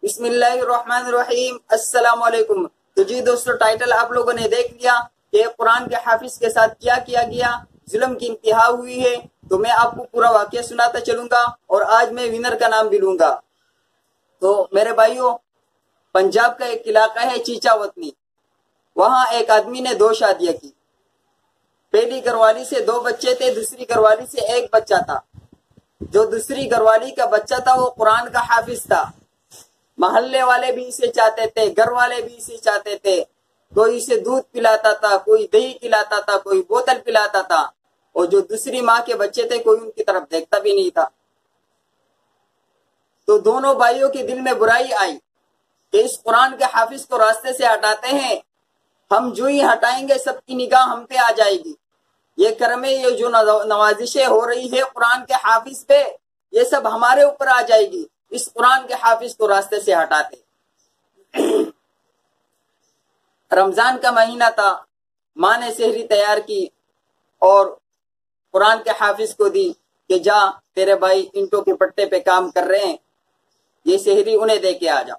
بسم اللہ الرحمن الرحیم، السلام علیکم۔ تو جی دوستو، ٹائٹل آپ لوگوں نے دیکھ لیا کہ قرآن کے حافظ کے ساتھ کیا کیا گیا، ظلم کی انتہا ہوئی ہے۔ تو میں آپ کو پورا واقعہ سناتا چلوں گا اور آج میں ونر کا نام بھی لوں گا۔ تو میرے بھائیوں، پنجاب کا ایک علاقہ ہے چیچا وطنی، وہاں ایک آدمی نے 2 شادیاں کی۔ پہلی گھر والی سے 2 بچے تھے، دوسری گھر والی سے 1 بچہ تھا۔ جو دوسری گھر والی کا بچہ تھا وہ قرآن کا حافظ تھا۔ محلے والے بھی اسے چاہتے تھے، گھر والے بھی اسے چاہتے تھے۔ کوئی اسے دودھ پلاتا تھا، کوئی دہی پلاتا تھا، کوئی بوتل پلاتا تھا، اور جو دوسری ماں کے بچے تھے کوئی ان کی طرف دیکھتا بھی نہیں تھا۔ تو دونوں بھائیوں کے دل میں برائی آئی کہ اس قرآن کے حافظ کو راستے سے ہٹاتے ہیں، ہم جو ہی ہٹائیں گے سب کی نگاہ ہم پہ آ جائے گی، یہ کرمیں، یہ جو نوازشیں ہو رہی ہے قرآن کے حافظ پہ، یہ سب ہمارے اوپر آ جائے گی۔ اس قرآن کے حافظ کو راستے سے ہٹاتے۔ رمضان کا مہینہ تھا، ماں نے سحری تیار کی اور قرآن کے حافظ کو دی کہ جا، تیرے بھائی اینٹوں کے پٹے پہ کام کر رہے ہیں، یہ سحری انہیں دے کے آ جا۔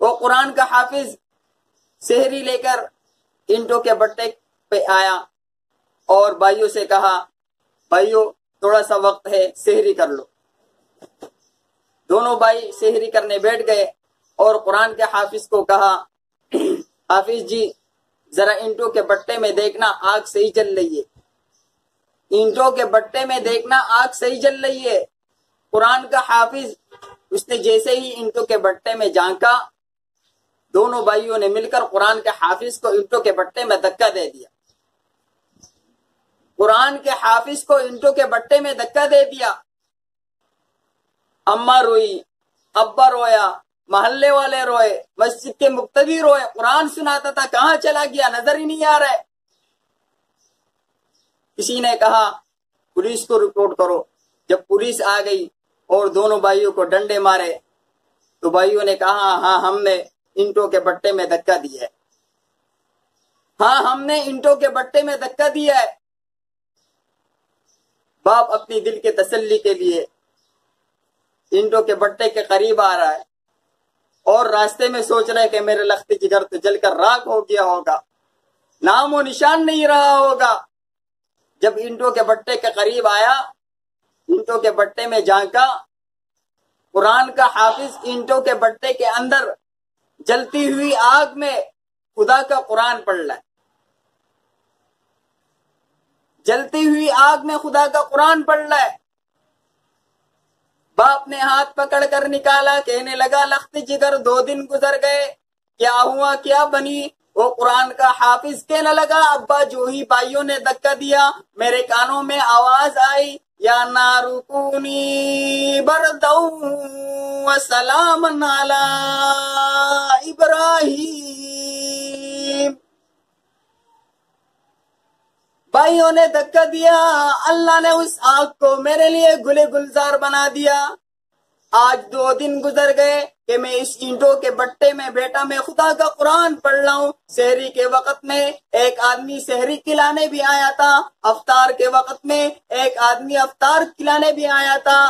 وہ قرآن کا حافظ سحری لے کر اینٹوں کے بٹے پہ آیا اور بھائیوں سے کہا، بھائیوں تھوڑا سا وقت ہے، سحری کر لو۔ دونوں بھائی سحری کرنے بیٹھ گئے اور قرآن کے حافظ کو کہا، حافظ جی ذرا اینٹوں کے بٹے میں دیکھنا آگ صحیح جل رہی ہے، اینٹوں کے بٹے میں دیکھنا آگ صحیح جل رہی ہے۔ قرآن کا حافظ اس نے جیسے ہی اینٹوں کے بٹے میں جھانکا، دونوں بھائیوں نے مل کر قرآن کے حافظ کو اینٹوں کے بٹے میں دھکا دے دیا۔ قرآن کے حافظ کو اینٹوں کے بٹے میں دھکا دے دیا۔ اماں روئی، ابا رویا، محلے والے روئے، مسجد کے مقتدی روئے، قرآن سناتا تھا کہاں چلا گیا، نظر ہی نہیں آ رہا ہے۔ کسی نے کہا پولیس کو رپورٹ کرو۔ جب پولیس آ گئی اور دونوں بھائیوں کو ڈنڈے مارے تو بھائیوں نے کہا، ہاں ہم نے اینٹوں کے بٹے میں دھکا دیا ہے، ہاں ہم نے اینٹوں کے بٹے میں دھکا دیا ہے۔ باپ اپنی دل کے تسلی کے لیے اینٹوں کے بٹے کے قریب آ رہا ہے اور راستے میں سوچ رہا ہے کہ میرے لخت جگر تو جل کر راکھ ہو گیا ہوگا، نام و نشان نہیں رہا ہوگا۔ جب اینٹوں کے بٹے کے قریب آیا، اینٹوں کے بٹے میں جھانکا، قرآن کا حافظ اینٹوں کے بٹے کے اندر جلتی ہوئی آگ میں خدا کا قرآن پڑھ رہا ہے، جلتی ہوئی آگ میں خدا کا قرآن پڑھ رہا ہے۔ باپ نے ہاتھ پکڑ کر نکالا، کہنے لگا، لخت جگر 2 دن گزر گئے، کیا ہوا، کیا بنی؟ وہ قرآن کا حافظ کہنے لگا، ابا جو ہی بھائیوں نے دھکا دیا میرے کانوں میں آواز آئی، یا نارو کونی بردو وسلام علی ابراہیم۔ بھائیوں نے دھکا دیا، اللہ نے اس آگ کو میرے لیے گلے گلزار بنا دیا۔ آج 2 دن گزر گئے کہ میں اس اینٹوں کے بٹے میں بیٹا میں خدا کا قرآن پڑھ رہا ہوں۔ سحری کے وقت میں ایک آدمی سحری کھلانے بھی آیا تھا، افطار کے وقت میں ایک آدمی افطار کھلانے بھی آیا تھا۔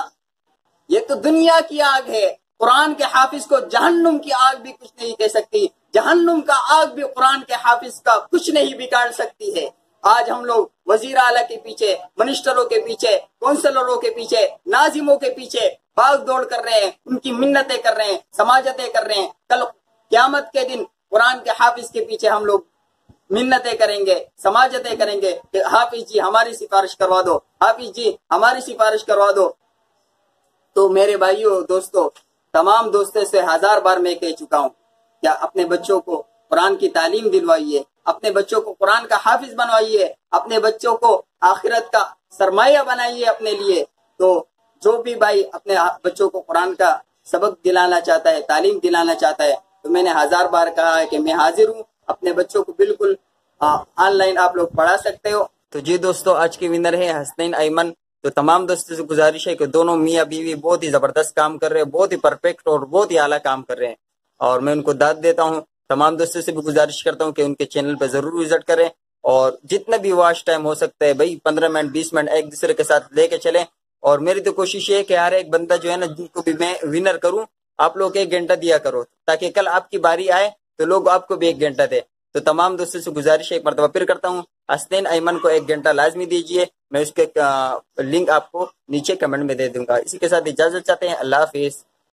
یہ تو دنیا کی آگ ہے، قرآن کے حافظ کو جہنم کی آگ بھی کچھ نہیں کہہ سکتی، جہنم کا آگ بھی قرآن کے حافظ کا کچھ نہیں بگاڑ سکتی ہے۔ آج ہم لوگ وزیر اعلیٰ کے پیچھے، منسٹروں کے پیچھے، کونسلروں کے پیچھے، ناظموں کے پیچھے بھاگ دوڑ کر رہے ہیں، ان کی منتیں کر رہے ہیں، سماجتیں کر رہے ہیں۔ کل قیامت کے دن قرآن کے حافظ کے پیچھے ہم لوگ منتیں کریں گے، سماجتیں کریں گے کہ حافظ جی ہماری سفارش کروا دو، حافظ جی ہماری سفارش کروا دو۔ تو میرے بھائیوں، دوستو، تمام دوستوں سے 1000 بار میں کہہ چکا ہوں، کیا اپنے بچوں کو قرآن کی تعلیم دلوائیے، اپنے بچوں کو قرآن کا حافظ بنوائیے، اپنے بچوں کو آخرت کا سرمایہ بنائیے اپنے لیے۔ تو جو بھی بھائی اپنے بچوں کو قرآن کا سبق دلانا چاہتا ہے، تعلیم دلانا چاہتا ہے، تو میں نے 1000 بار کہا ہے کہ میں حاضر ہوں، اپنے بچوں کو بالکل آن لائن آپ لوگ پڑھا سکتے ہو۔ تو جی دوستو، آج کی ونر ہے حسنین ایمن۔ تو تمام دوستوں سے گزارش ہے کہ دونوں میاں بیوی بہت ہی زبردست کام کر رہے ہیں، بہت ہی پرفیکٹ اور بہت ہی اعلیٰ کام کر رہے ہیں، اور میں ان کو داد دیتا ہوں۔ تمام دوستوں سے بھی گزارش کرتا ہوں کہ ان کے چینل پہ ضرور وزٹ کریں، اور جتنا بھی واچ ٹائم ہو سکتا ہے بھائی 15 منٹ 20 منٹ ایک دوسرے کے ساتھ لے کے چلیں۔ اور میری تو کوشش یہ ہے کہ ہر ایک بندہ جو ہے نا، جن کو بھی میں ونر کروں، آپ لوگ 1 گھنٹہ دیا کرو تاکہ کل آپ کی باری آئے تو لوگ آپ کو بھی 1 گھنٹہ دے. تو تمام دوستوں سے گزارش ایک مرتبہ پھر کرتا ہوں، حسنین ایمن کو 1 گھنٹہ لازمی دیجیے. میں اس کے لنک آپ کو نیچے کمنٹ میں دے دوں گا. اسی کے ساتھ اجازت چاہتے ہیں. اللہ حافظ.